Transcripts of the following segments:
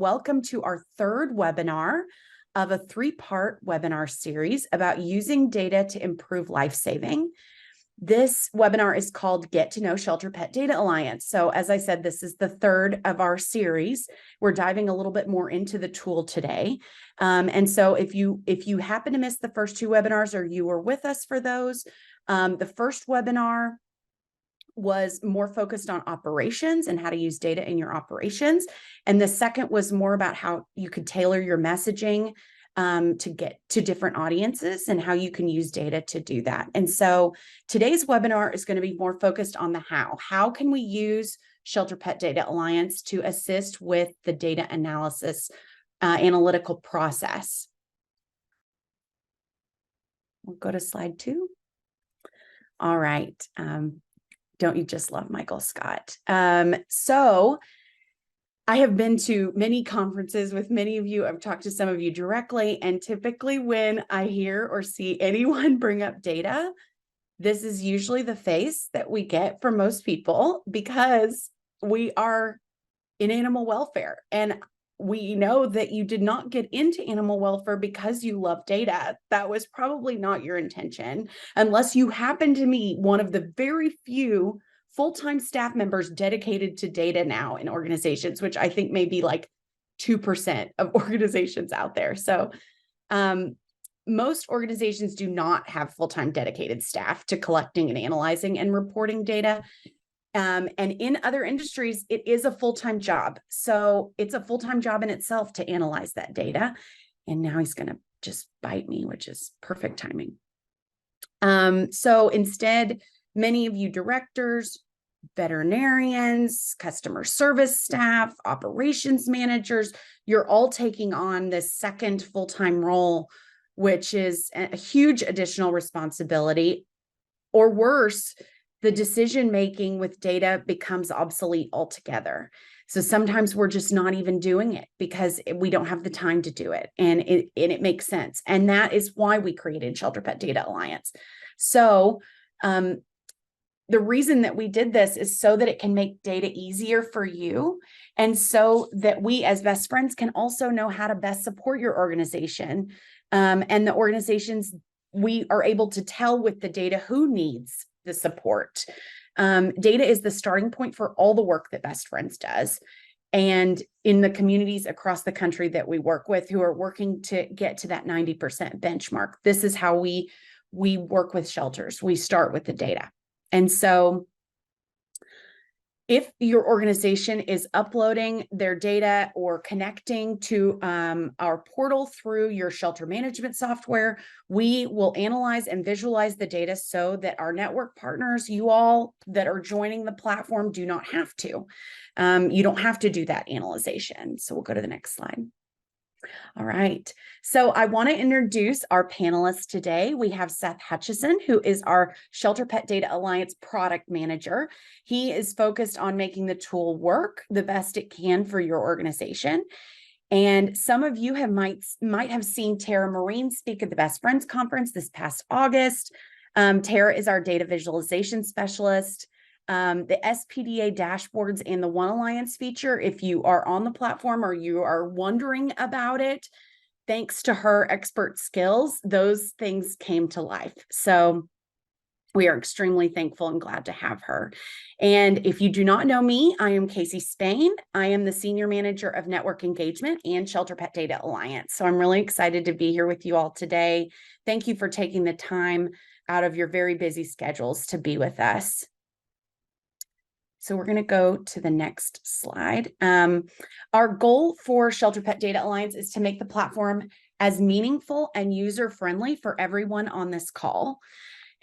welcome to our third webinar of a three-part webinar series about using data to improve life saving. This webinar is called Get to Know Shelter Pet Data Alliance. So as I said, this is the third of our series. We're diving a little bit more into the tool today. And so if you happen to miss the first two webinars or you were with us for those, the first webinar was more focused on operations and how to use data in your operations. And the second was more about how you could tailor your messaging to get to different audiences and how you can use data to do that. And so today's webinar is going to be more focused on the how. How can we use Shelter Pet Data Alliance to assist with the data analysis analytical process? We'll go to slide 2. All right. Don't you just love Michael Scott? So I have been to many conferences with many of you. I've talked to some of you directly, and typically when I hear or see anyone bring up data, this is usually the face that we get from most people because we are in animal welfare. And we know that you did not get into animal welfare because you love data. That was probably not your intention, unless you happen to meet one of the very few full-time staff members dedicated to data now in organizations, which I think may be like 2% of organizations out there. So most organizations do not have full-time dedicated staff to collecting and analyzing and reporting data. And in other industries, it is a full-time job. So it's a full-time job in itself to analyze that data. And now he's going to just bite me, which is perfect timing. So instead, many of you directors, veterinarians, customer service staff, operations managers, you're all taking on this second full-time role, which is a huge additional responsibility. Or worse, the decision-making with data becomes obsolete altogether. So sometimes we're just not even doing it because we don't have the time to do it. And it makes sense. And that is why we created Shelter Pet Data Alliance. So the reason that we did this is so that it can make data easier for you. And so that we as best friends can also know how to best support your organization. And the organizations, we are able to tell with the data who needs the support. Data is the starting point for all the work that Best Friends does. And in the communities across the country that we work with who are working to get to that 90% benchmark, this is how we work with shelters. We start with the data. And so if your organization is uploading their data or connecting to our portal through your shelter management software, we will analyze and visualize the data so that our network partners, you all that are joining the platform, do not have to. You don't have to do that analyzation. So we'll go to the next slide. All right. So I want to introduce our panelists today. We have Seth Hutchison, who is our Shelter Pet Data Alliance product manager. He is focused on making the tool work the best it can for your organization. And some of you might have seen Tara Marine speak at the Best Friends Conference this past August. Tara is our data visualization specialist. The SPDA dashboards and the One Alliance feature, if you are on the platform or you are wondering about it, thanks to her expert skills, those things came to life. So we are extremely thankful and glad to have her. And if you do not know me, I am Casey Spain. I am the Senior Manager of Network Engagement and Shelter Pet Data Alliance. So I'm really excited to be here with you all today. Thank you for taking the time out of your very busy schedules to be with us. So we're going to go to the next slide. Our goal for Shelter Pet Data Alliance is to make the platform as meaningful and user-friendly for everyone on this call.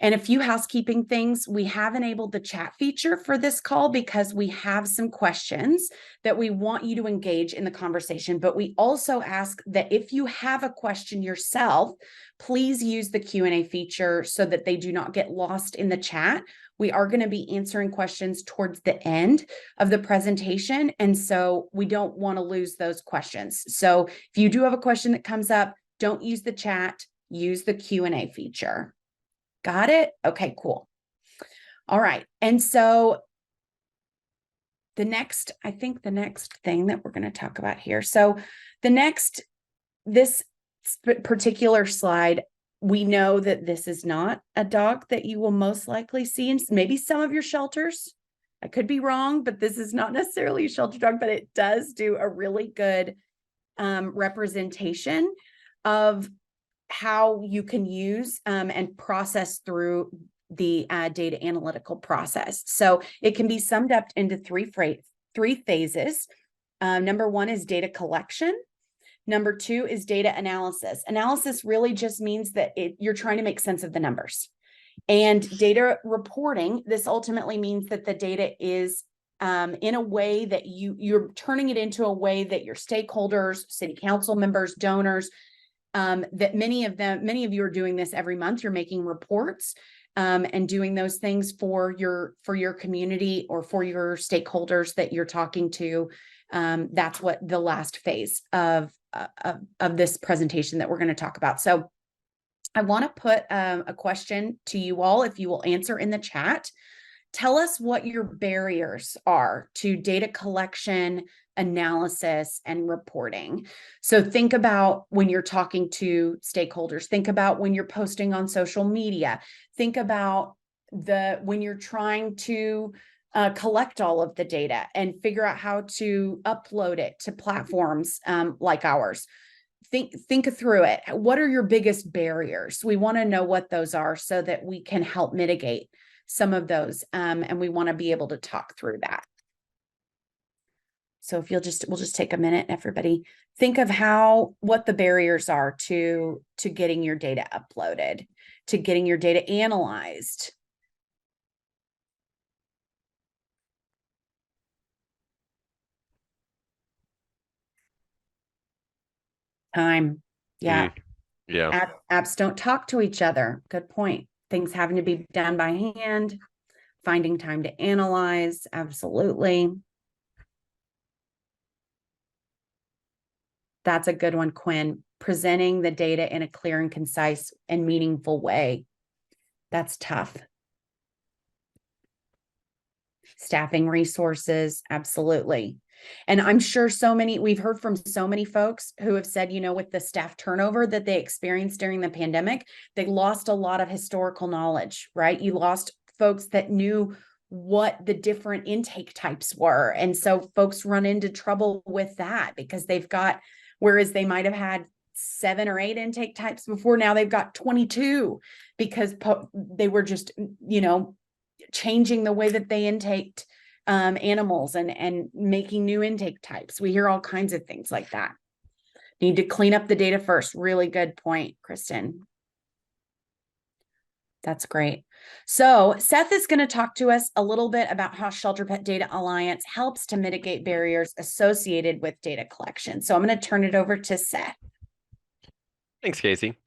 And a few housekeeping things. We have enabled the chat feature for this call because we have some questions that we want you to engage in the conversation. But we also ask that if you have a question yourself, please use the Q&A feature so that they do not get lost in the chat. We are going to be answering questions towards the end of the presentation. And so we don't want to lose those questions. So if you do have a question that comes up, don't use the chat, use the Q&A feature. Got it? Okay, cool. All right. And so I think the next thing that we're going to talk about here. So this particular slide, we know that this is not a dog that you will most likely see in maybe some of your shelters. I could be wrong, but this is not necessarily a shelter dog, but it does do a really good representation of how you can use and process through the data analytical process. So it can be summed up into three phases. Number one is data collection. Number two is data analysis. Analysis really just means that you're trying to make sense of the numbers. And data reporting, this ultimately means that the data is in a way that you're turning it into a way that your stakeholders, city council members, donors, that many of you are doing this every month. You're making reports and doing those things for your community or for your stakeholders that you're talking to. That's what the last phase of this presentation that we're going to talk about. So I want to put a question to you all, if you will answer in the chat. Tell us what your barriers are to data collection, analysis, and reporting. So think about when you're talking to stakeholders, think about when you're posting on social media, think about when you're trying to collect all of the data and figure out how to upload it to platforms like ours. Think through it. What are your biggest barriers? We want to know what those are so that we can help mitigate some of those. And we want to be able to talk through that. So if we'll just take a minute, everybody, think of what the barriers are to getting your data uploaded, to getting your data analyzed. Time. Yeah. Yeah. Apps don't talk to each other. Good point. Things having to be done by hand, finding time to analyze. Absolutely. That's a good one, Quinn. Presenting the data in a clear and concise and meaningful way. That's tough. Staffing resources, absolutely. And I'm sure we've heard from so many folks who have said, with the staff turnover that they experienced during the pandemic, they lost a lot of historical knowledge, right? You lost folks that knew what the different intake types were. And so folks run into trouble with that because whereas they might have had 7 or 8 intake types before, now they've got 22 because they were just, changing the way that they intaked animals and making new intake types. We hear all kinds of things like that. Need to clean up the data first. Really good point, Kristen. That's great. So Seth is going to talk to us a little bit about how Shelter Pet Data Alliance helps to mitigate barriers associated with data collection. So I'm going to turn it over to Seth. Thanks, Casey.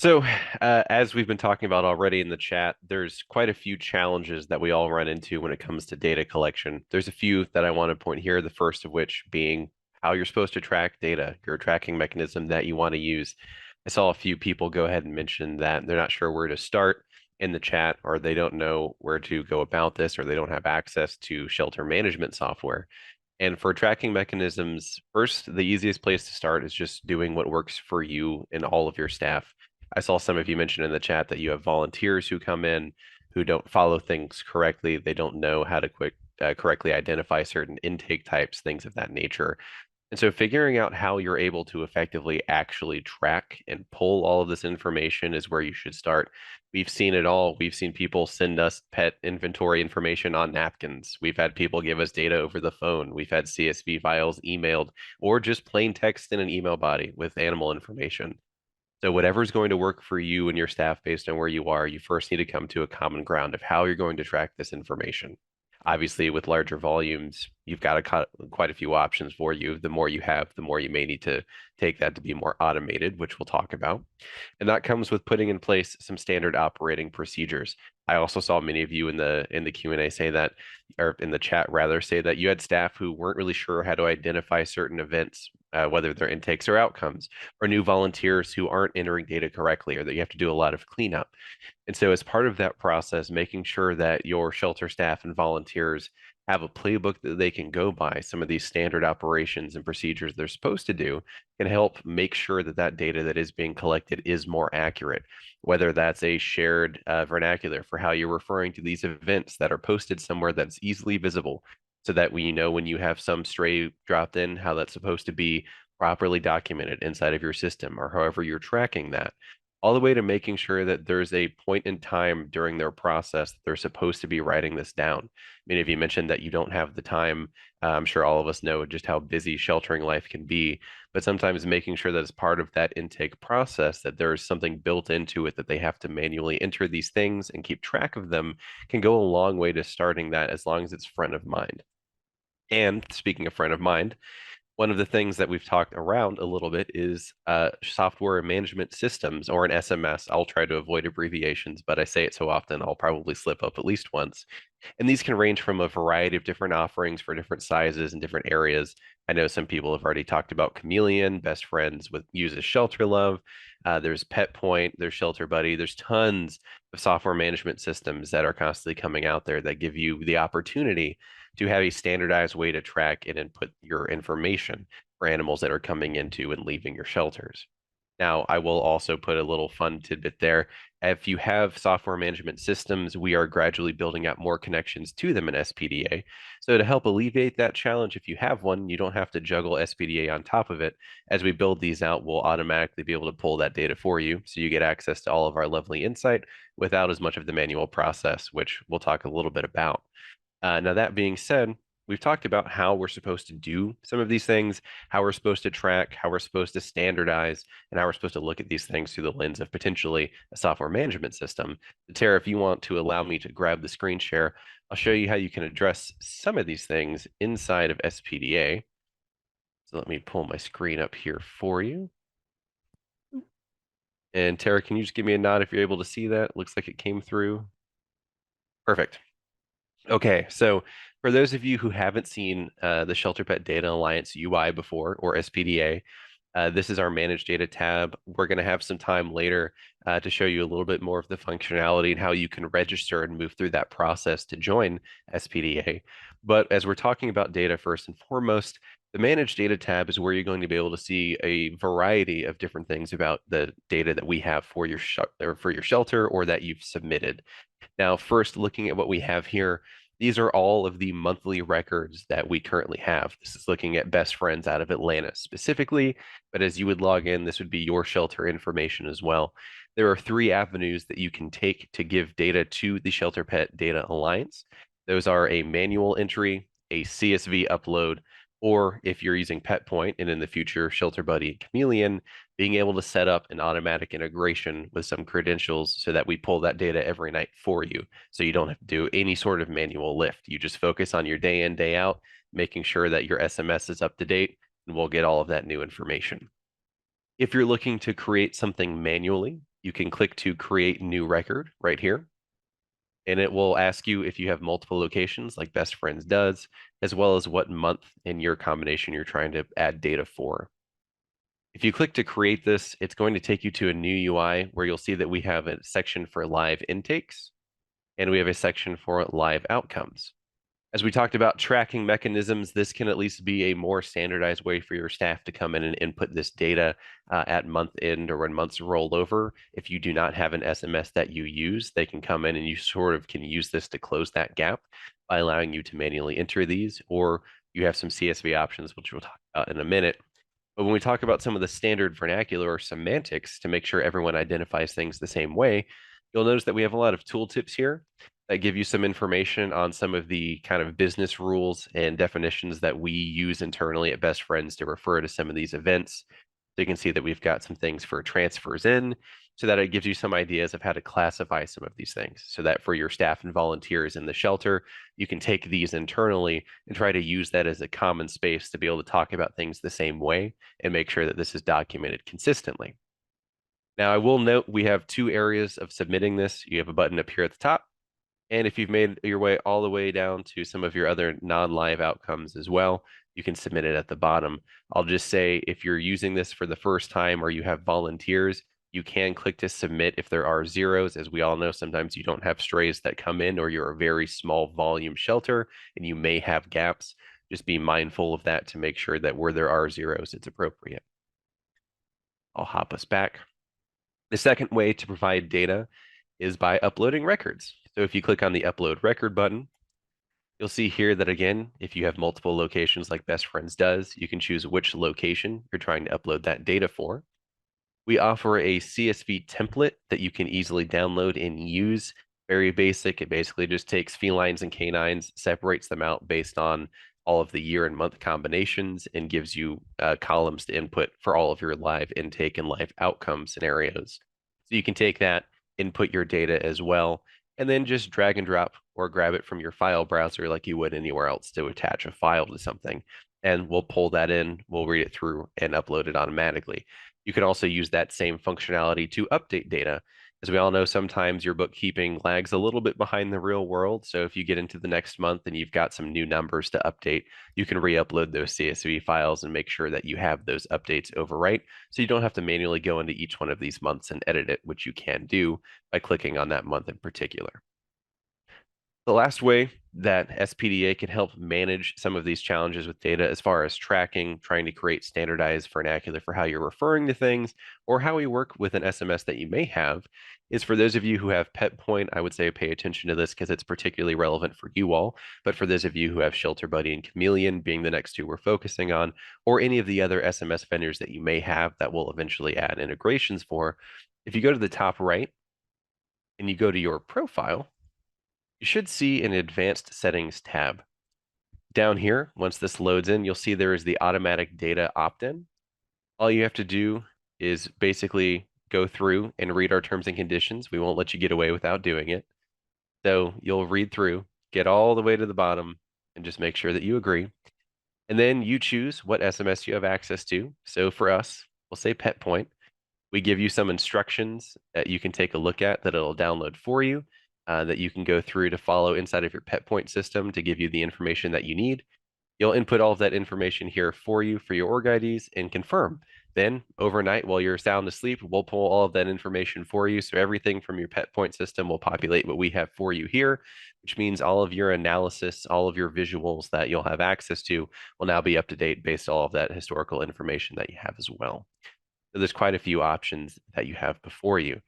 So, as we've been talking about already in the chat, there's quite a few challenges that we all run into when it comes to data collection. There's a few that I want to point here, the first of which being how you're supposed to track data, your tracking mechanism that you want to use. I saw a few people go ahead and mention that they're not sure where to start in the chat, or they don't know where to go about this, or they don't have access to shelter management software. And for tracking mechanisms, first, the easiest place to start is just doing what works for you and all of your staff. I saw some of you mention in the chat that you have volunteers who come in who don't follow things correctly. They don't know how to correctly identify certain intake types, things of that nature. And so figuring out how you're able to effectively actually track and pull all of this information is where you should start. We've seen it all. We've seen people send us pet inventory information on napkins. We've had people give us data over the phone. We've had CSV files emailed or just plain text in an email body with animal information. So whatever's going to work for you and your staff based on where you are, you first need to come to a common ground of how you're going to track this information. Obviously, with larger volumes, you've got quite a few options for you. The more you have, the more you may need to take that to be more automated, which we'll talk about. And that comes with putting in place some standard operating procedures. I also saw many of you in the Q&A say that, or in the chat rather, say that you had staff who weren't really sure how to identify certain events, whether they're intakes or outcomes, or new volunteers who aren't entering data correctly, or that you have to do a lot of cleanup. And so as part of that process, making sure that your shelter staff and volunteers have a playbook that they can go by, some of these standard operations and procedures they're supposed to do can help make sure that that data that is being collected is more accurate, whether that's a shared vernacular for how you're referring to these events that are posted somewhere that's easily visible, so that when you know when you have some stray dropped in, how that's supposed to be properly documented inside of your system, or however you're tracking that, all the way to making sure that there's a point in time during their process that they're supposed to be writing this down. I mean, if you mentioned that you don't have the time, I'm sure all of us know just how busy sheltering life can be, but sometimes making sure that as part of that intake process, that there's something built into it that they have to manually enter these things and keep track of them can go a long way to starting that as long as it's front of mind. And speaking of front of mind, one of the things that we've talked around a little bit is software management systems, or an SMS. I'll try to avoid abbreviations, but I say it so often I'll probably slip up at least once. And these can range from a variety of different offerings for different sizes and different areas. I know some people have already talked about Chameleon, Best Friends with uses Shelter Love. There's Pet Point, there's Shelter Buddy. There's tons of software management systems that are constantly coming out there that give you the opportunity to have a standardized way to track and input your information for animals that are coming into and leaving your shelters. Now, I will also put a little fun tidbit there. If you have software management systems, we are gradually building out more connections to them in SPDA. So to help alleviate that challenge, if you have one, you don't have to juggle SPDA on top of it. As we build these out, we'll automatically be able to pull that data for you. So you get access to all of our lovely insight without as much of the manual process, which we'll talk a little bit about. Now, that being said, we've talked about how we're supposed to do some of these things, how we're supposed to track, how we're supposed to standardize, and how we're supposed to look at these things through the lens of potentially a software management system. Tara, if you want to allow me to grab the screen share, I'll show you how you can address some of these things inside of SPDA. So let me pull my screen up here for you. And Tara, can you just give me a nod if you're able to see that? Looks like it came through. Perfect. Okay, so for those of you who haven't seen the Shelter Pet Data Alliance UI before, or SPDA, this is our Manage Data tab. We're going to have some time later to show you a little bit more of the functionality and how you can register and move through that process to join SPDA. But as we're talking about data first and foremost, the Manage Data tab is where you're going to be able to see a variety of different things about the data that we have for your shelter or that you've submitted. Now, first, looking at what we have here, these are all of the monthly records that we currently have. This is looking at Best Friends out of Atlanta specifically, but as you would log in, this would be your shelter information as well. There are three avenues that you can take to give data to the Shelter Pet Data Alliance. Those are a manual entry, a CSV upload, or if you're using Pet Point and in the future Shelter Buddy and Chameleon, being able to set up an automatic integration with some credentials so that we pull that data every night for you. So you don't have to do any sort of manual lift. You just focus on your day in, day out, making sure that your SMS is up to date, and we'll get all of that new information. If you're looking to create something manually, you can click to create new record right here. And it will ask you if you have multiple locations like Best Friends does, as well as what month in your combination you're trying to add data for. If you click to create this, it's going to take you to a new UI where you'll see that we have a section for live intakes and we have a section for live outcomes. As we talked about tracking mechanisms, this can at least be a more standardized way for your staff to come in and input this data at month end or when months roll over. If you do not have an SMS that you use, they can come in and you sort of can use this to close that gap by allowing you to manually enter these, or you have some CSV options, which we'll talk about in a minute. But when we talk about some of the standard vernacular or semantics to make sure everyone identifies things the same way, you'll notice that we have a lot of tooltips here that give you some information on some of the kind of business rules and definitions that we use internally at Best Friends to refer to some of these events. So you can see that we've got some things for transfers in, so that it gives you some ideas of how to classify some of these things, so that for your staff and volunteers in the shelter, you can take these internally and try to use that as a common space to be able to talk about things the same way and make sure that this is documented consistently. Now, I will note we have two areas of submitting this. You have a button up here at the top, and if you've made your way all the way down to some of your other non-live outcomes as well, you can submit it at the bottom. I'll just say if you're using this for the first time or you have volunteers, You can click to submit if there are zeros. As we all know, sometimes you don't have strays that come in, or you're a very small volume shelter and you may have gaps. Just be mindful of that to make sure that where there are zeros, it's appropriate. I'll hop us back. The second way to provide data is by uploading records. So if you click on the upload record button, you'll see here that again, if you have multiple locations like Best Friends does, you can choose which location you're trying to upload that data for. We offer a CSV template that you can easily download and use. Very basic. It basically just takes felines and canines, separates them out based on all of the year and month combinations, and gives you columns to input for all of your live intake and live outcome scenarios. So you can take that, input your data as well, and then just drag and drop or grab it from your file browser like you would anywhere else to attach a file to something. And we'll pull that in, we'll read it through and upload it automatically. You can also use that same functionality to update data. As we all know, sometimes your bookkeeping lags a little bit behind the real world. So if you get into the next month and you've got some new numbers to update, you can re-upload those CSV files and make sure that you have those updates overwrite. So you don't have to manually go into each one of these months and edit it, which you can do by clicking on that month in particular. The last way that SPDA can help manage some of these challenges with data as far as tracking, trying to create standardized vernacular for how you're referring to things, or how we work with an SMS that you may have, is for those of you who have Pet Point, I would say pay attention to this because it's particularly relevant for you all. But for those of you who have Shelter Buddy and Chameleon being the next two we're focusing on, or any of the other SMS vendors that you may have that we'll eventually add integrations for, if you go to the top right and you go to your profile, you should see an advanced settings tab. Down here, once this loads in, you'll see there is the automatic data opt-in. All you have to do is basically go through and read our terms and conditions. We won't let you get away without doing it. So you'll read through, get all the way to the bottom, and just make sure that you agree. And then you choose what SMS you have access to. So for us, we'll say Pet Point. We give you some instructions that you can take a look at that it'll download for you, that you can go through to follow inside of your Pet Point system to give you the information that you need. You'll input all of that information here for you for your org IDs and confirm. Then overnight while you're sound asleep, we'll pull all of that information for you. So everything from your Pet Point system will populate what we have for you here, which means all of your analysis, all of your visuals that you'll have access to will now be up to date based on all of that historical information that you have as well. So there's quite a few options that you have before you.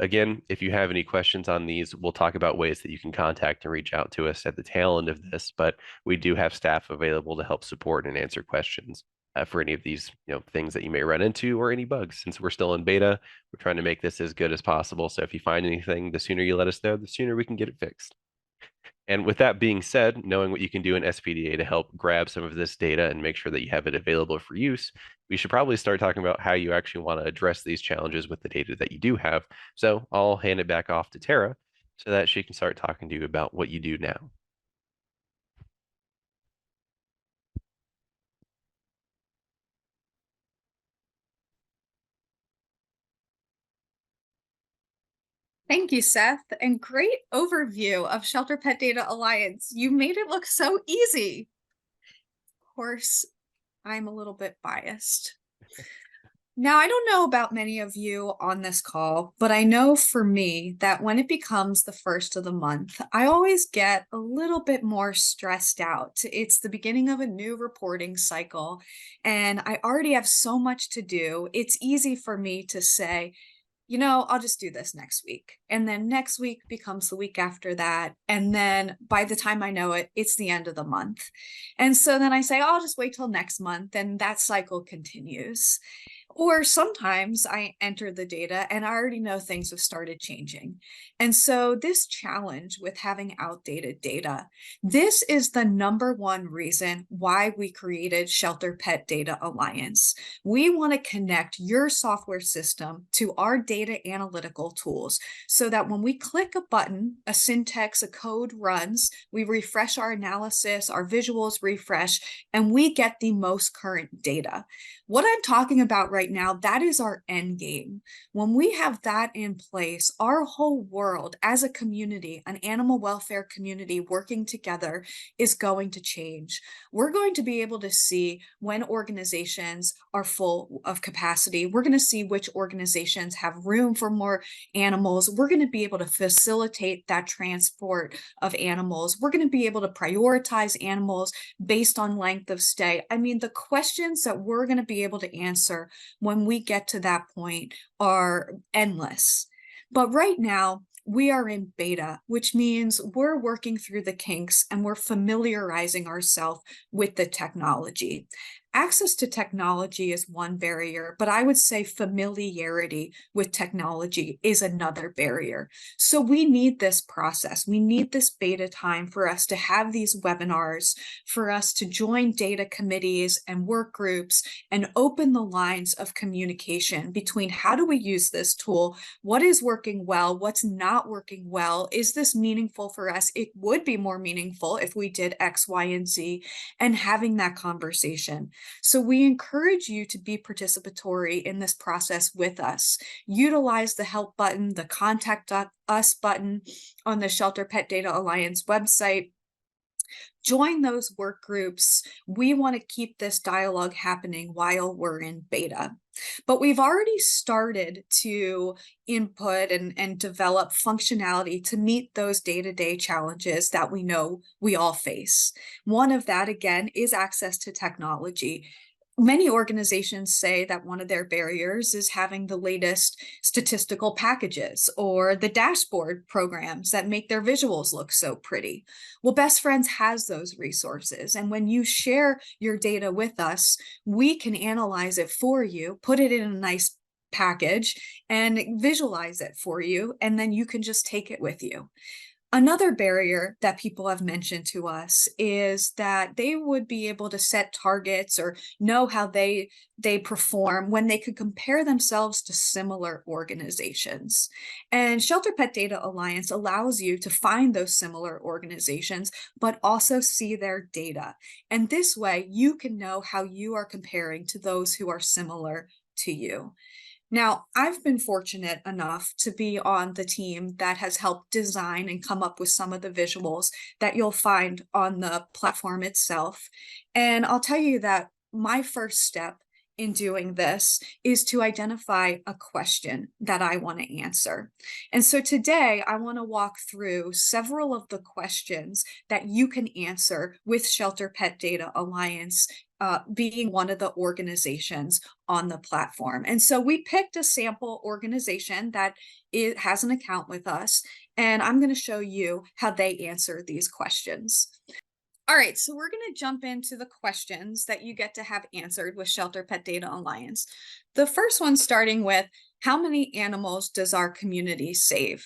Again, if you have any questions on these, we'll talk about ways that you can contact and reach out to us at the tail end of this, but we do have staff available to help support and answer questions for any of these things that you may run into or any bugs. Since we're still in beta, we're trying to make this as good as possible. So if you find anything, the sooner you let us know, the sooner we can get it fixed. And with that being said, knowing what you can do in SPDA to help grab some of this data and make sure that you have it available for use, we should probably start talking about how you actually want to address these challenges with the data that you do have. So I'll hand it back off to Tara so that she can start talking to you about what you do now. Thank you, Seth, and great overview of Shelter Pet Data Alliance. You made it look so easy. Of course, I'm a little bit biased. Now, I don't know about many of you on this call, but I know for me that when it becomes the first of the month, I always get a little bit more stressed out. It's the beginning of a new reporting cycle, and I already have so much to do. It's easy for me to say, I'll just do this next week. And then next week becomes the week after that. And then by the time I know it, it's the end of the month. And so then I say, I'll just wait till next month. And that cycle continues. Or sometimes I enter the data and I already know things have started changing. And so this challenge with having outdated data, this is the number one reason why we created Shelter Pet Data Alliance. We want to connect your software system to our data analytical tools so that when we click a button, a syntax, a code runs, we refresh our analysis, our visuals refresh, and we get the most current data. What I'm talking about right right now, that is our end game. When we have that in place, our whole world as a community, an animal welfare community working together, is going to change. We're going to be able to see when organizations are full of capacity. We're going to see which organizations have room for more animals. We're going to be able to facilitate that transport of animals. We're going to be able to prioritize animals based on length of stay. I mean, the questions that we're going to be able to answer when we get to that point are endless. But right now, we are in beta, which means we're working through the kinks and we're familiarizing ourselves with the technology. Access to technology is one barrier, but I would say familiarity with technology is another barrier. So we need this process. We need this beta time for us to have these webinars, for us to join data committees and work groups and open the lines of communication between how do we use this tool, what is working well, what's not working well, is this meaningful for us? It would be more meaningful if we did X, Y, and Z, and having that conversation. So we encourage you to be participatory in this process with us. Utilize the help button, the contact us button on the Shelter Pet Data Alliance website. Join those work groups. We want to keep this dialogue happening while we're in beta. But we've already started to input and develop functionality to meet those day-to-day challenges that we know we all face. One of that, again, is access to technology. Many organizations say that one of their barriers is having the latest statistical packages or the dashboard programs that make their visuals look so pretty. Well, Best Friends has those resources. And when you share your data with us, we can analyze it for you, put it in a nice package, and visualize it for you. And then you can just take it with you. Another barrier that people have mentioned to us is that they would be able to set targets or know how they perform when they could compare themselves to similar organizations. And Shelter Pet Data Alliance allows you to find those similar organizations, but also see their data. And this way you can know how you are comparing to those who are similar to you. Now, I've been fortunate enough to be on the team that has helped design and come up with some of the visuals that you'll find on the platform itself. And I'll tell you that my first step in doing this is to identify a question that I want to answer. And so today I want to walk through several of the questions that you can answer with Shelter Pet Data Alliance being one of the organizations on the platform. And so we picked a sample organization that has an account with us, and I'm going to show you how they answer these questions. All right, so we're going to jump into the questions that you get to have answered with Shelter Pet Data Alliance. The first one starting with, how many animals does our community save?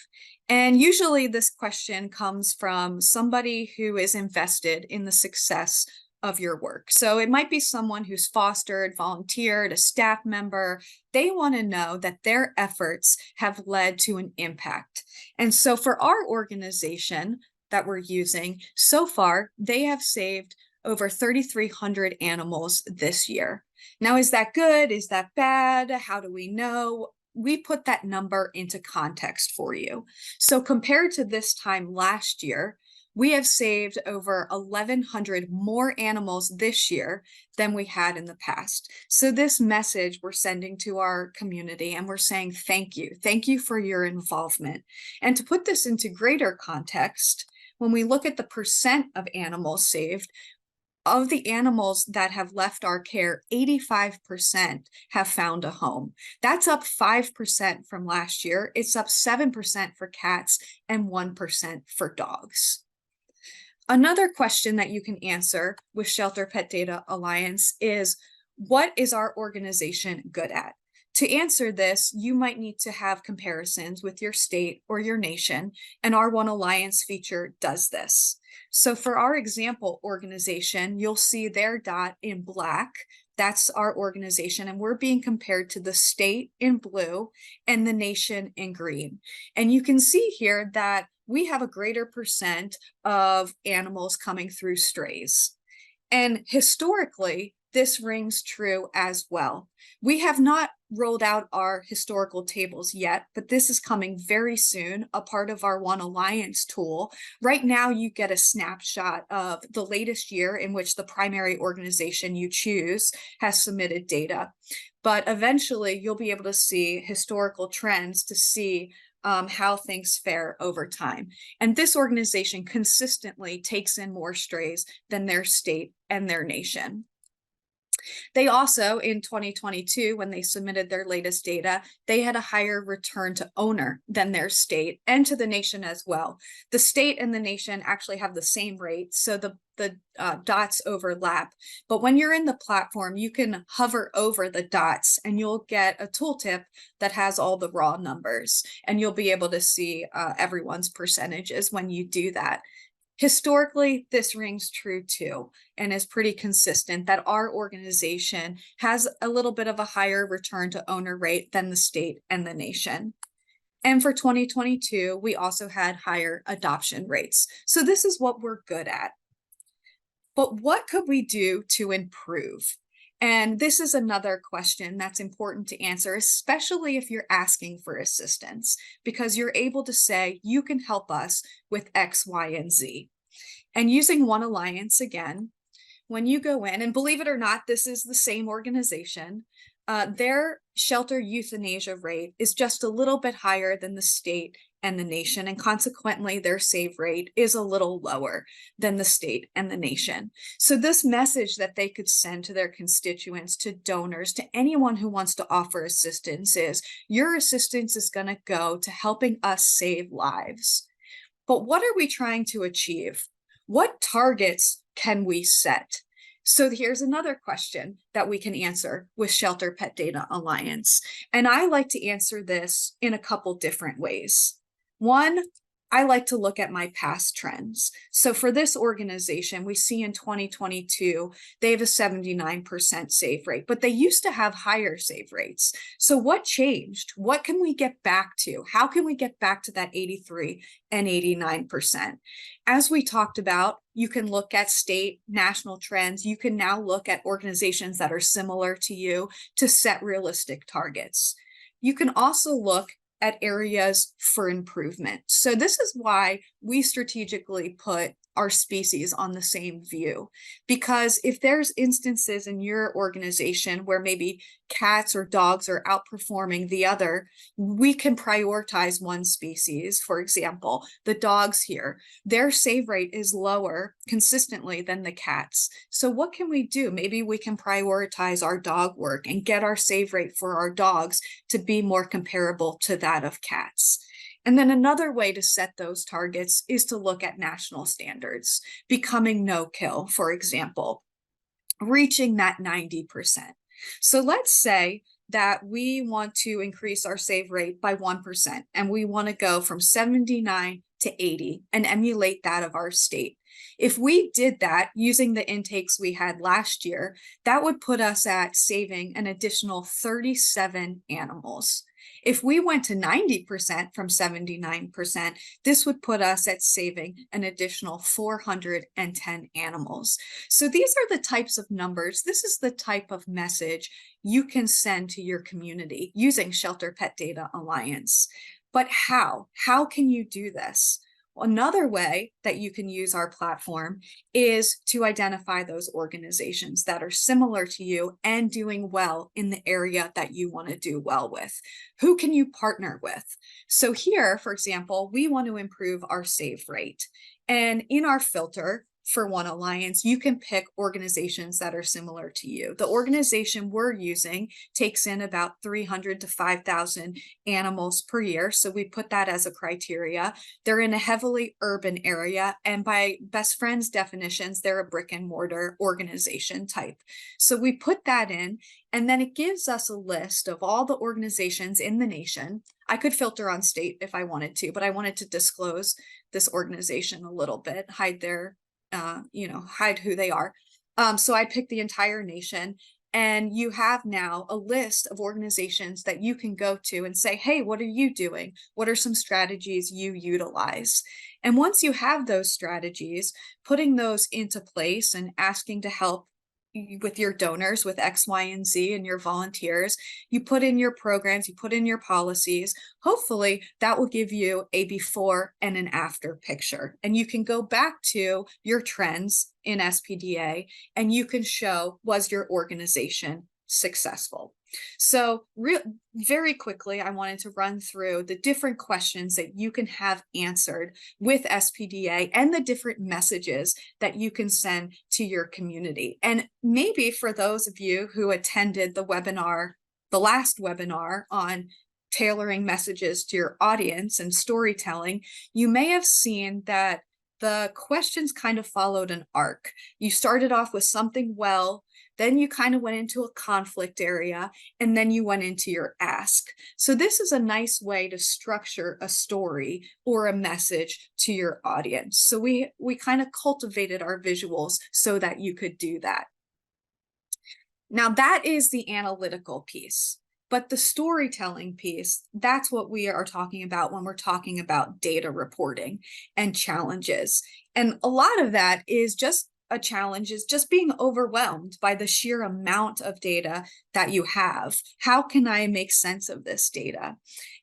And usually this question comes from somebody who is invested in the success of your work. So it might be someone who's fostered, volunteered, a staff member. They want to know that their efforts have led to an impact. And so for our organization that we're using, so far, they have saved over 3,300 animals this year. Now, is that good? Is that bad? How do we know? We put that number into context for you. So compared to this time last year, we have saved over 1,100 more animals this year than we had in the past. So this message we're sending to our community, and we're saying thank you. Thank you for your involvement. And to put this into greater context, when we look at the percent of animals saved, of the animals that have left our care, 85% have found a home. That's up 5% from last year. It's up 7% for cats and 1% for dogs. Another question that you can answer with Shelter Pet Data Alliance is, what is our organization good at? To answer this, you might need to have comparisons with your state or your nation, and our One Alliance feature does this. So for our example organization, you'll see their dot in black. That's our organization, and we're being compared to the state in blue and the nation in green. And you can see here that we have a greater percent of animals coming through strays. And historically, this rings true as well. We have not rolled out our historical tables yet, but this is coming very soon, a part of our One Alliance tool. Right now, you get a snapshot of the latest year in which the primary organization you choose has submitted data. But eventually, you'll be able to see historical trends to see how things fare over time. And this organization consistently takes in more strays than their state and their nation. They also, in 2022, when they submitted their latest data, they had a higher return to owner than their state and to the nation as well. The state and the nation actually have the same rate, so the dots overlap. But when you're in the platform, you can hover over the dots and you'll get a tooltip that has all the raw numbers, and you'll be able to see everyone's percentages when you do that. Historically, this rings true too, and is pretty consistent that our organization has a little bit of a higher return to owner rate than the state and the nation. And for 2022, we also had higher adoption rates. So this is what we're good at. But what could we do to improve? And this is another question that's important to answer, especially if you're asking for assistance, because you're able to say, you can help us with X, Y, and Z. And using One Alliance again, when you go in, and believe it or not, this is the same organization, their shelter euthanasia rate is just a little bit higher than the state and the nation, and consequently their save rate is a little lower than the state and the nation. So this message that they could send to their constituents, to donors, to anyone who wants to offer assistance is, your assistance is going to go to helping us save lives. But what are we trying to achieve? What targets can we set? So here's another question that we can answer with Shelter Pet Data Alliance. And I like to answer this in a couple different ways. One, I like to look at my past trends. So for this organization, we see in 2022, they have a 79% save rate, but they used to have higher save rates. So what changed? What can we get back to? How can we get back to that 83 and 89%? As we talked about, you can look at state, national trends. You can now look at organizations that are similar to you to set realistic targets. You can also look at areas for improvement. So this is why we strategically put our species on the same view, because if there's instances in your organization where maybe cats or dogs are outperforming the other, we can prioritize one species. For example, the dogs here, their save rate is lower consistently than the cats. So what can we do? Maybe we can prioritize our dog work and get our save rate for our dogs to be more comparable to that of cats. And then another way to set those targets is to look at national standards, becoming no-kill, for example, reaching that 90%. So let's say that we want to increase our save rate by 1%, and we want to go from 79 to 80 and emulate that of our state. If we did that using the intakes we had last year, that would put us at saving an additional 37 animals. If we went to 90% from 79%, this would put us at saving an additional 410 animals. So these are the types of numbers. This is the type of message you can send to your community using Shelter Pet Data Alliance. But how? How can you do this? Another way that you can use our platform is to identify those organizations that are similar to you and doing well in the area that you want to do well with. Who can you partner with? So here, for example, we want to improve our save rate. And in our filter for One Alliance, you can pick organizations that are similar to you. The organization we're using takes in about 300 to 5,000 animals per year. So we put that as a criteria. They're in a heavily urban area, and by Best Friends definitions, they're a brick and mortar organization type. So we put that in, and then it gives us a list of all the organizations in the nation. I could filter on state if I wanted to, but I wanted to disclose this organization a little bit, hide their hide who they are. So I picked the entire nation, and you have now a list of organizations that you can go to and say, hey, what are you doing? What are some strategies you utilize? And once you have those strategies, putting those into place and asking to help with your donors, with X, Y, and Z and your volunteers. You put in your programs, you put in your policies. Hopefully that will give you a before and an after picture. And you can go back to your trends in SPDA and you can show, was your organization successful? So very quickly, I wanted to run through the different questions that you can have answered with SPDA and the different messages that you can send to your community. And maybe for those of you who attended the webinar, the last webinar on tailoring messages to your audience and storytelling, you may have seen that the questions kind of followed an arc. You started off with something well, then you kind of went into a conflict area, and then you went into your ask. So this is a nice way to structure a story or a message to your audience. So we kind of cultivated our visuals so that you could do that. Now that is the analytical piece. But the storytelling piece, that's what we are talking about when we're talking about data reporting and challenges. And a lot of that is just a challenge is just being overwhelmed by the sheer amount of data that you have. How can I make sense of this data?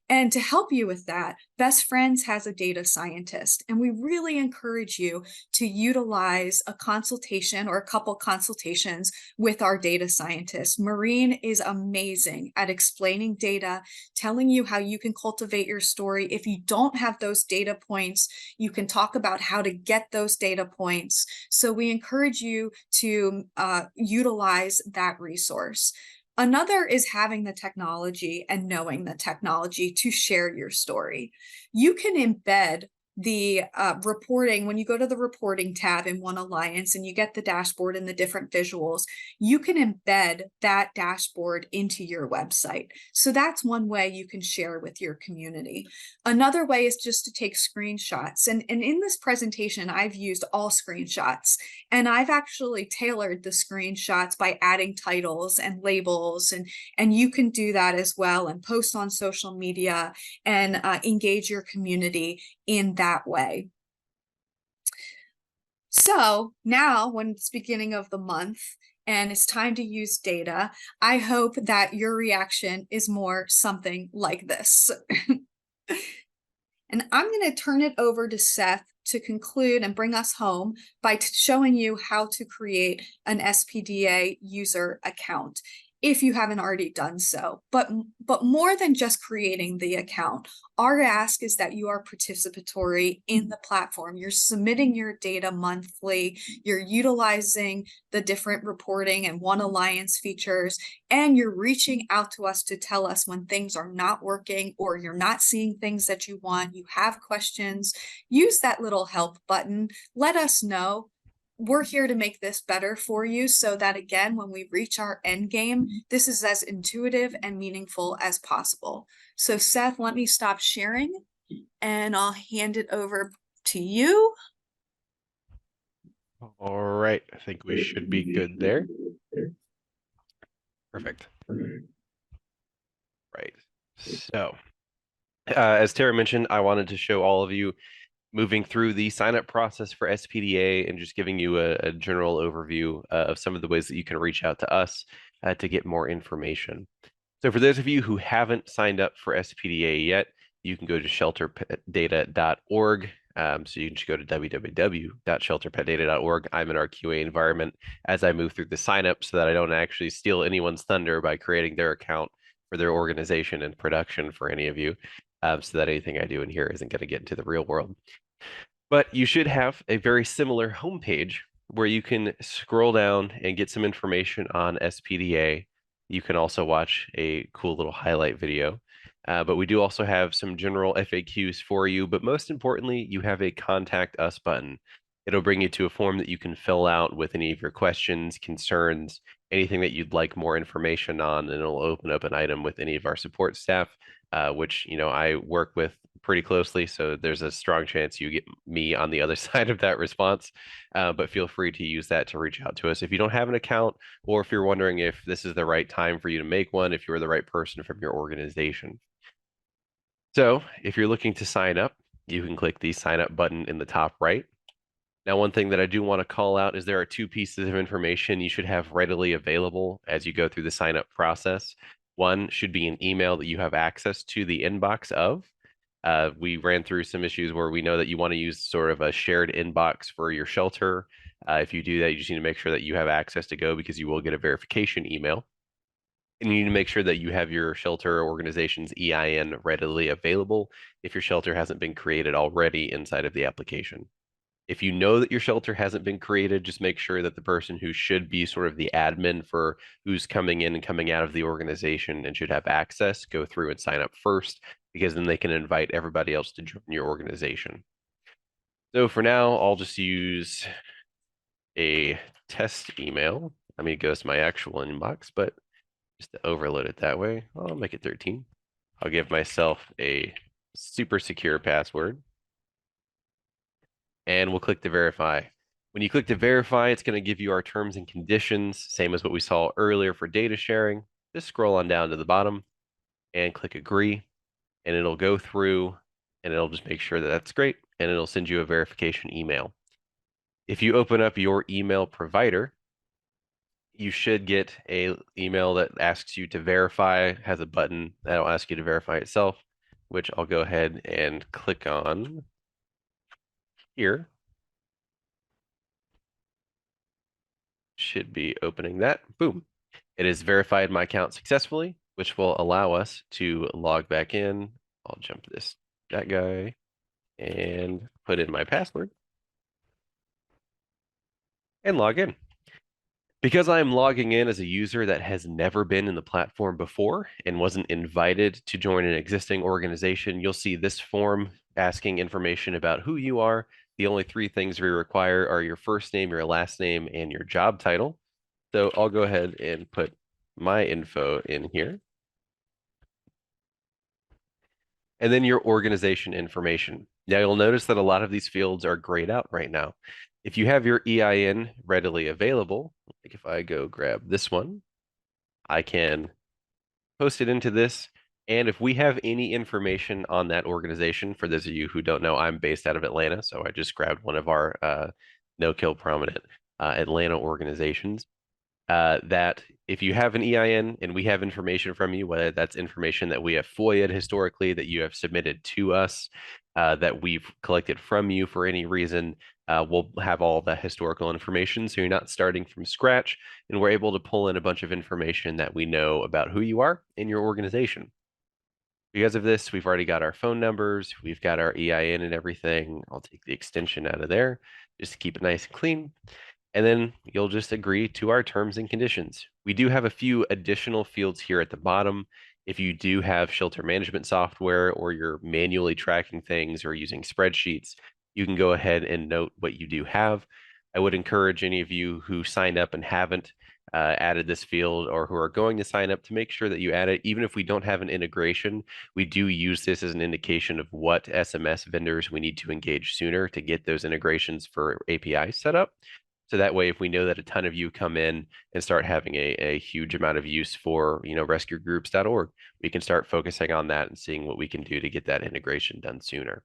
And to help you with that, Best Friends has a data scientist, and we really encourage you to utilize a consultation or a couple consultations with our data scientist. Maureen is amazing at explaining data, telling you how you can cultivate your story. If you don't have those data points, you can talk about how to get those data points. So we encourage you to utilize that resource. Another is having the technology and knowing the technology to share your story. You can embed the reporting, when you go to the reporting tab in One Alliance and you get the dashboard and the different visuals, you can embed that dashboard into your website. So that's one way you can share with your community. Another way is just to take screenshots. And in this presentation, I've used all screenshots, and I've actually tailored the screenshots by adding titles and labels, and you can do that as well and post on social media and engage your community in that way. So now when it's beginning of the month and it's time to use data, I hope that your reaction is more something like this. And I'm going to turn it over to Seth to conclude and bring us home by showing you how to create an SPDA user account, if you haven't already done so. But more than just creating the account, our ask is that you are participatory in the platform. You're submitting your data monthly, you're utilizing the different reporting and One Alliance features, and you're reaching out to us to tell us when things are not working or you're not seeing things that you want, you have questions. Use that little help button. Let us know. We're here to make this better for you so that, again, when we reach our end game, this is as intuitive and meaningful as possible. So Seth, let me stop sharing and I'll hand it over to you. All right, I think we should be good there. Perfect. Right. So, as Tara mentioned, I wanted to show all of you moving through the sign-up process for SPDA and just giving you a general overview of some of the ways that you can reach out to us to get more information. So for those of you who haven't signed up for SPDA yet, you can go to shelterpetdata.org. So you can just go to www.shelterpetdata.org. I'm in our QA environment as I move through the sign-up so that I don't actually steal anyone's thunder by creating their account for their organization and production for any of you, so that anything I do in here isn't going to get into the real world. But you should have a very similar homepage where you can scroll down and get some information on SPDA. You can also watch a cool little highlight video. But we do also have some general FAQs for you. But most importantly, you have a contact us button. It'll bring you to a form that you can fill out with any of your questions, concerns, anything that you'd like more information on, and it'll open up an item with any of our support staff, which, you know, I work with pretty closely. So there's a strong chance you get me on the other side of that response. But feel free to use that to reach out to us if you don't have an account, or if you're wondering if this is the right time for you to make one, if you're the right person from your organization. So if you're looking to sign up, you can click the sign up button in the top right. Now, one thing that I do want to call out is there are two pieces of information you should have readily available as you go through the sign up process. One should be an email that you have access to the inbox of. We ran through some issues where we know that you want to use sort of a shared inbox for your shelter. If you do that, you just need to make sure that you have access to go because you will get a verification email. And you need to make sure that you have your shelter organization's EIN readily available if your shelter hasn't been created already inside of the application. If you know that your shelter hasn't been created, just make sure that the person who should be sort of the admin for who's coming in and coming out of the organization and should have access go through and sign up first, because then they can invite everybody else to join your organization. So for now, I'll just use a test email. I mean, it goes to my actual inbox, but just to overload it that way, I'll make it 13. I'll give myself a super secure password. And we'll click to verify. When you click to verify, it's going to give you our terms and conditions, same as what we saw earlier for data sharing. Just scroll on down to the bottom and click agree, and it'll go through and it'll just make sure that that's great, and it'll send you a verification email. If you open up your email provider, you should get a email that asks you to verify, has a button that'll ask you to verify itself, which I'll go ahead and click on here. Should be opening that. Boom. It has verified my account successfully, which will allow us to log back in. I'll jump that guy, and put in my password and log in. Because I'm logging in as a user that has never been in the platform before and wasn't invited to join an existing organization, you'll see this form asking information about who you are. The only three things we require are your first name, your last name, and your job title. So I'll go ahead and put my info in here. And then your organization information. Now you'll notice that a lot of these fields are grayed out right now. If you have your EIN readily available, like if I go grab this one, I can post it into this. And if we have any information on that organization, for those of you who don't know, I'm based out of Atlanta, so I just grabbed one of our no-kill prominent Atlanta organizations. That if you have an EIN and we have information from you, whether that's information that we have FOIA'd historically, that you have submitted to us, that we've collected from you for any reason, we'll have all the historical information. So you're not starting from scratch, and we're able to pull in a bunch of information that we know about who you are in your organization. Because of this, we've already got our phone numbers, we've got our EIN and everything. I'll take the extension out of there just to keep it nice and clean. And then you'll just agree to our terms and conditions. We do have a few additional fields here at the bottom. If you do have shelter management software or you're manually tracking things or using spreadsheets, you can go ahead and note what you do have. I would encourage any of you who signed up and haven't added this field, or who are going to sign up, to make sure that you add it. Even if we don't have an integration, we do use this as an indication of what SMS vendors we need to engage sooner to get those integrations for APIs set up. So that way, if we know that a ton of you come in and start having a huge amount of use for, rescuegroups.org, we can start focusing on that and seeing what we can do to get that integration done sooner.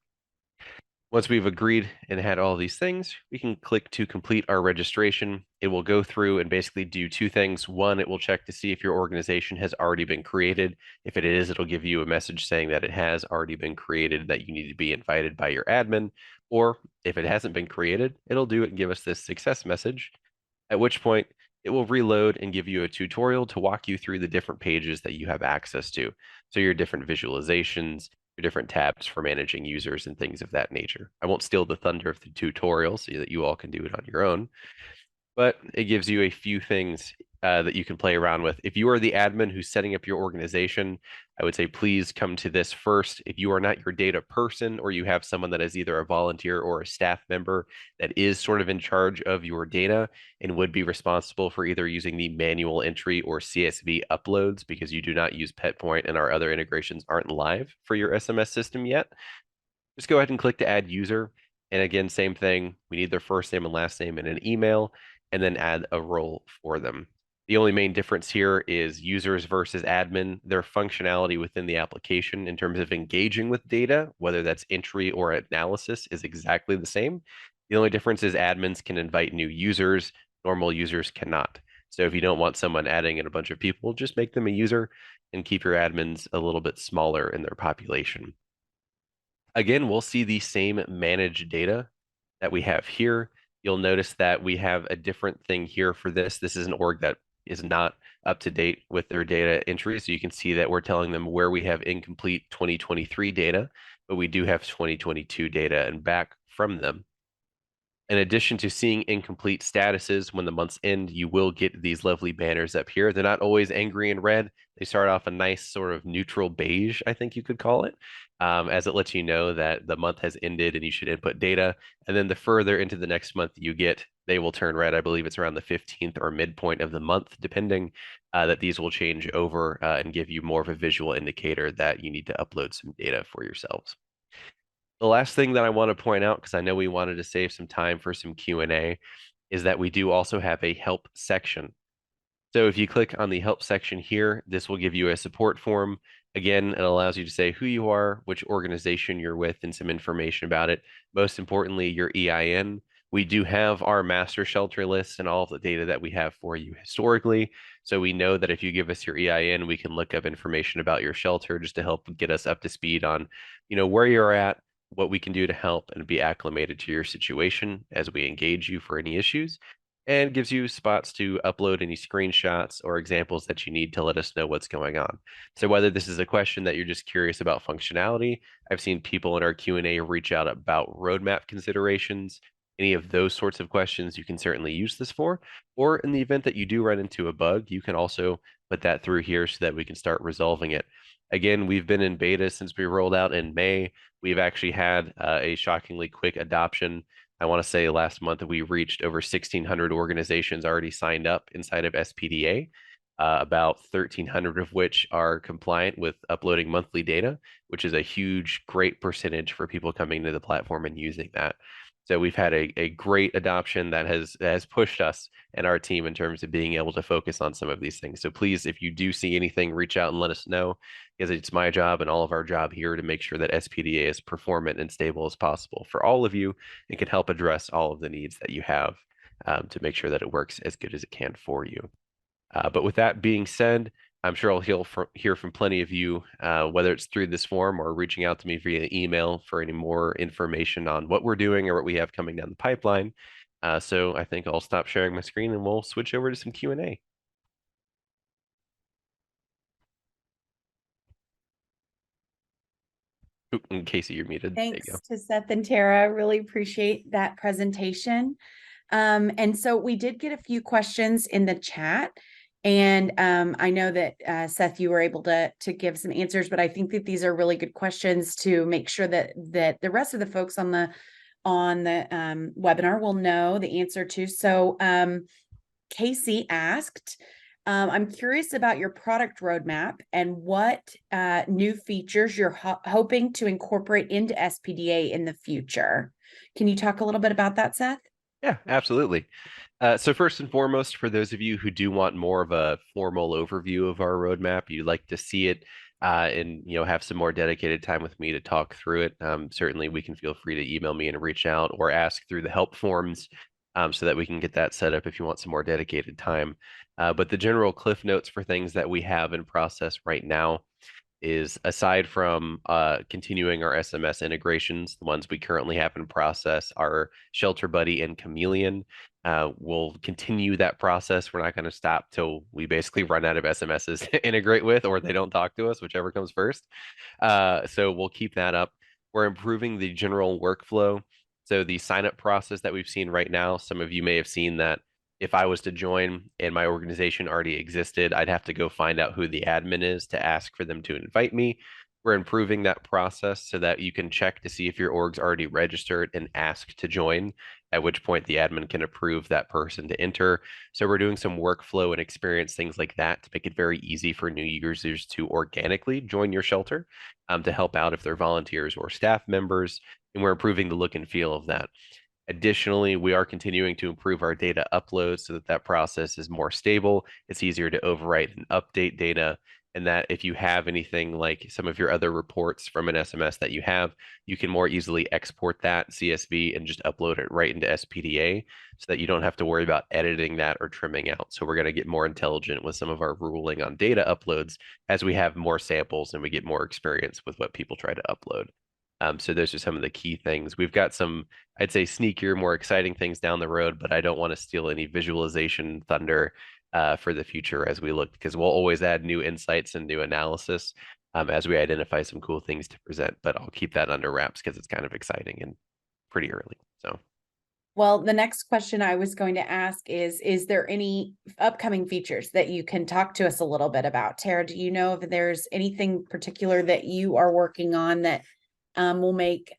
Once we've agreed and had all these things, we can click to complete our registration. It will go through and basically do two things. One, it will check to see if your organization has already been created. If it is, it'll give you a message saying that it has already been created, that you need to be invited by your admin. Or if it hasn't been created, it'll do it and give us this success message, at which point it will reload and give you a tutorial to walk you through the different pages that you have access to. So your different visualizations, your different tabs for managing users and things of that nature. I won't steal the thunder of the tutorial so that you all can do it on your own, but it gives you a few things that you can play around with. If you are the admin who's setting up your organization, I would say please come to this first. If you are not your data person, or you have someone that is either a volunteer or a staff member that is sort of in charge of your data and would be responsible for either using the manual entry or CSV uploads, because you do not use PetPoint and our other integrations aren't live for your SMS system yet, just go ahead and click to add user. And again, same thing. We need their first name and last name and an email, and then add a role for them. The only main difference here is users versus admin. Their functionality within the application in terms of engaging with data, whether that's entry or analysis, is exactly the same. The only difference is admins can invite new users, normal users cannot. So if you don't want someone adding in a bunch of people, just make them a user and keep your admins a little bit smaller in their population. Again, we'll see the same managed data that we have here. You'll notice that we have a different thing here for this. This is an org that is not up to date with their data entry. So you can see that we're telling them where we have incomplete 2023 data, but we do have 2022 data and back from them. In addition to seeing incomplete statuses when the months end, you will get these lovely banners up here. They're not always angry and red. They start off a nice sort of neutral beige, I think you could call it, as it lets you know that the month has ended and you should input data. And then the further into the next month you get, they will turn red. I believe it's around the 15th or midpoint of the month, depending, that these will change over and give you more of a visual indicator that you need to upload some data for yourselves. The last thing that I want to point out, because I know we wanted to save some time for some Q&A, is that we do also have a help section. So if you click on the help section here, this will give you a support form. Again, it allows you to say who you are, which organization you're with, and some information about it. Most importantly, your EIN. We do have our master shelter list and all of the data that we have for you historically. So we know that if you give us your EIN, we can look up information about your shelter just to help get us up to speed on, where you're at, what we can do to help, and be acclimated to your situation as we engage you for any issues, and gives you spots to upload any screenshots or examples that you need to let us know what's going on. So whether this is a question that you're just curious about functionality, I've seen people in our Q&A reach out about roadmap considerations, any of those sorts of questions you can certainly use this for, or in the event that you do run into a bug, you can also put that through here so that we can start resolving it. Again, we've been in beta since we rolled out in May. We've actually had a shockingly quick adoption. I want to say last month we reached over 1,600 organizations already signed up inside of SPDA, about 1,300 of which are compliant with uploading monthly data, which is a huge, great percentage for people coming to the platform and using that. So we've had a great adoption that has pushed us and our team in terms of being able to focus on some of these things. So please, if you do see anything, reach out and let us know, because it's my job and all of our job here to make sure that SPDA is performant and stable as possible for all of you and can help address all of the needs that you have, to make sure that it works as good as it can for you. But with that being said, I'm sure I'll hear from plenty of you, whether it's through this form or reaching out to me via email for any more information on what we're doing or what we have coming down the pipeline. So I think I'll stop sharing my screen and we'll switch over to some Q&A. In Casey, you're muted. Thanks There you go. to Seth and Tara. Really appreciate that presentation. And so we did get a few questions in the chat. And I know that Seth, you were able to give some answers, but I think that these are really good questions to make sure that the rest of the folks on the webinar will know the answer to. So Casey asked, I'm curious about your product roadmap and what new features you're hoping to incorporate into SPDA in the future. Can you talk a little bit about that, Seth? Yeah, absolutely. So first and foremost, for those of you who do want more of a formal overview of our roadmap, you'd like to see it and have some more dedicated time with me to talk through it. Certainly, we can feel free to email me and reach out or ask through the help forms, so that we can get that set up if you want some more dedicated time. But the general cliff notes for things that we have in process right now is, aside from continuing our SMS integrations, the ones we currently have in process are Shelter Buddy and Chameleon. We'll continue that process. We're not going to stop till we basically run out of SMSs to integrate with, or they don't talk to us, whichever comes first. So we'll keep that up. We're improving the general workflow. So the sign-up process that we've seen right now, some of you may have seen that if I was to join and my organization already existed, I'd have to go find out who the admin is to ask for them to invite me. We're improving that process so that you can check to see if your org's already registered and ask to join, at which point the admin can approve that person to enter. So we're doing some workflow and experience things like that to make it very easy for new users to organically join your shelter, to help out if they're volunteers or staff members. And we're improving the look and feel of that. Additionally, we are continuing to improve our data upload so that process is more stable. It's easier to overwrite and update data. and that if you have anything like some of your other reports from an SMS that you have, you can more easily export that CSV and just upload it right into SPDA so that you don't have to worry about editing that or trimming out. So we're going to get more intelligent with some of our ruling on data uploads as we have more samples and we get more experience with what people try to upload. So those are some of the key things. We've got some, I'd say, sneakier, more exciting things down the road, but I don't want to steal any visualization thunder for the future as we look, because we'll always add new insights and new analysis as we identify some cool things to present. But I'll keep that under wraps because it's kind of exciting and pretty early. So. Well, the next question I was going to ask is there any upcoming features that you can talk to us a little bit about? Tara, do you know if there's anything particular that you are working on that will make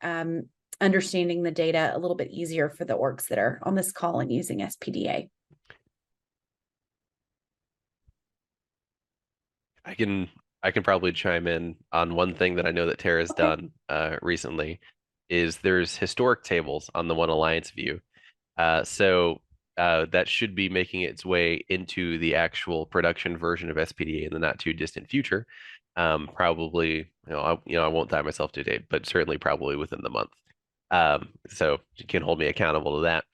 understanding the data a little bit easier for the orgs that are on this call and using SPDA? I can probably chime in on one thing that I know that Tara's done recently is there's historic tables on the One Alliance view. So that should be making its way into the actual production version of SPDA in the not too distant future. Probably, I won't tie myself to a date, but certainly probably within the month. So you can hold me accountable to that.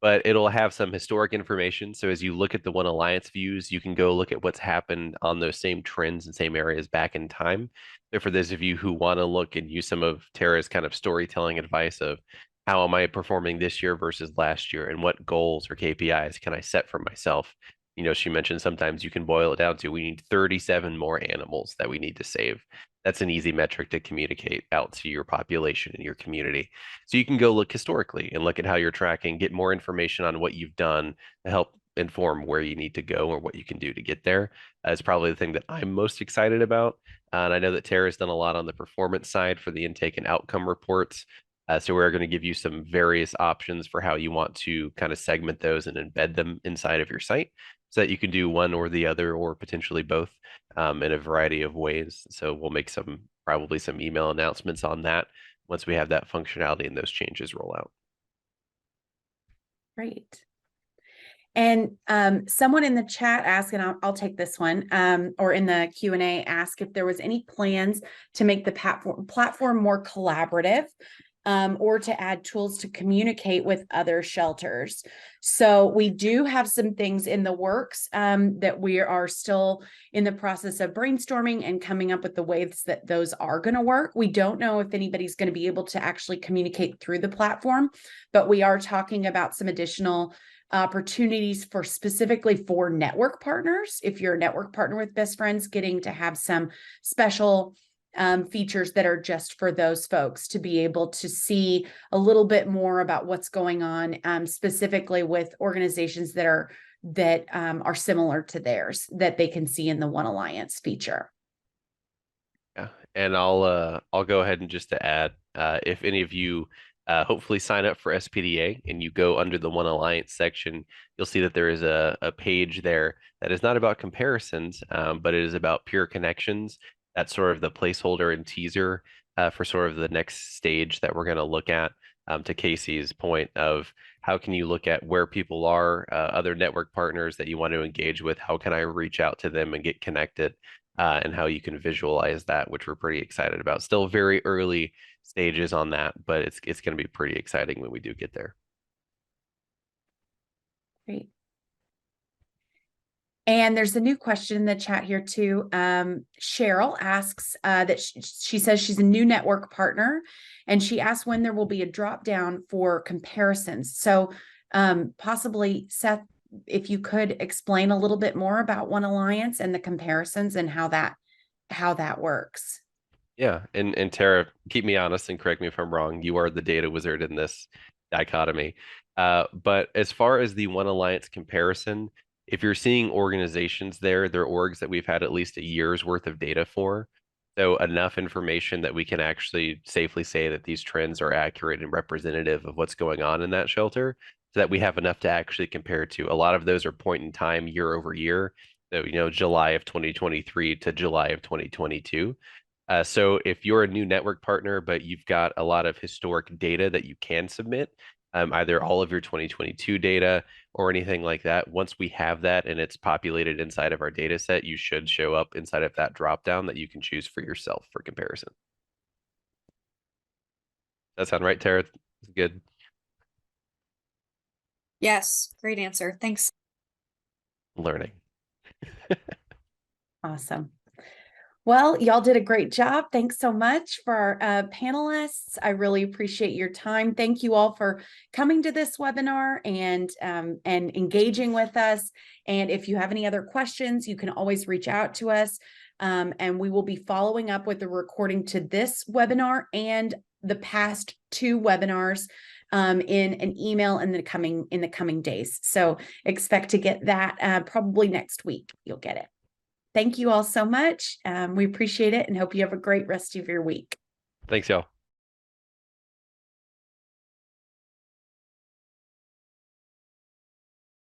But it'll have some historic information. So as you look at the One Alliance views, you can go look at what's happened on those same trends and same areas back in time. So for those of you who want to look and use some of Tara's kind of storytelling advice of how am I performing this year versus last year, and what goals or KPIs can I set for myself? She mentioned sometimes you can boil it down to we need 37 more animals that we need to save. That's an easy metric to communicate out to your population and your community. So you can go look historically and look at how you're tracking, get more information on what you've done to help inform where you need to go or what you can do to get there. Is probably the thing that I'm most excited about. And I know that Tara's done a lot on the performance side for the intake and outcome reports. So we're going to give you some various options for how you want to kind of segment those and embed them inside of your site so that you can do one or the other or potentially both in a variety of ways. So we'll make probably some email announcements on that once we have that functionality and those changes roll out. Great. And someone in the chat asked, and I'll take this one, or in the Q&A asked if there was any plans to make the platform more collaborative, or to add tools to communicate with other shelters. So we do have some things in the works that we are still in the process of brainstorming and coming up with the ways that those are going to work. We don't know if anybody's going to be able to actually communicate through the platform, but we are talking about some additional opportunities for specifically for network partners. If you're a network partner with Best Friends, getting to have some special features that are just for those folks to be able to see a little bit more about what's going on, specifically with organizations that are similar to theirs that they can see in the One Alliance feature. Yeah, and I'll go ahead and just to add, if any of you hopefully sign up for SPDA and you go under the One Alliance section, you'll see that there is a page there that is not about comparisons, but it is about pure connections. That's sort of the placeholder and teaser for sort of the next stage that we're going to look at. To Casey's point of how can you look at where people are, other network partners that you want to engage with, how can I reach out to them and get connected, and how you can visualize that, which we're pretty excited about. Still very early stages on that, but it's going to be pretty exciting when we do get there. Great. And there's a new question in the chat here too. Cheryl asks that she says she's a new network partner, and she asks when there will be a drop down for comparisons. So possibly, Seth, if you could explain a little bit more about One Alliance and the comparisons and how that works. Yeah, and Tara, keep me honest and correct me if I'm wrong. You are the data wizard in this dichotomy. But as far as the One Alliance comparison, if you're seeing organizations there, they're orgs that we've had at least a year's worth of data for. So enough information that we can actually safely say that these trends are accurate and representative of what's going on in that shelter, so that we have enough to actually compare to. A lot of those are point in time year over year. So, July of 2023 to July of 2022. So if you're a new network partner, but you've got a lot of historic data that you can submit, either all of your 2022 data or anything like that. Once we have that and it's populated inside of our data set, you should show up inside of that dropdown that you can choose for yourself for comparison. That sound right, Tara? Good. Yes, great answer. Thanks. Learning. Awesome. Well, y'all did a great job. Thanks so much for our panelists. I really appreciate your time. Thank you all for coming to this webinar and engaging with us. And if you have any other questions, you can always reach out to us. And we will be following up with the recording to this webinar and the past 2 webinars in an email in the coming days. So expect to get that probably next week. You'll get it. Thank you all so much. We appreciate it and hope you have a great rest of your week. Thanks, y'all.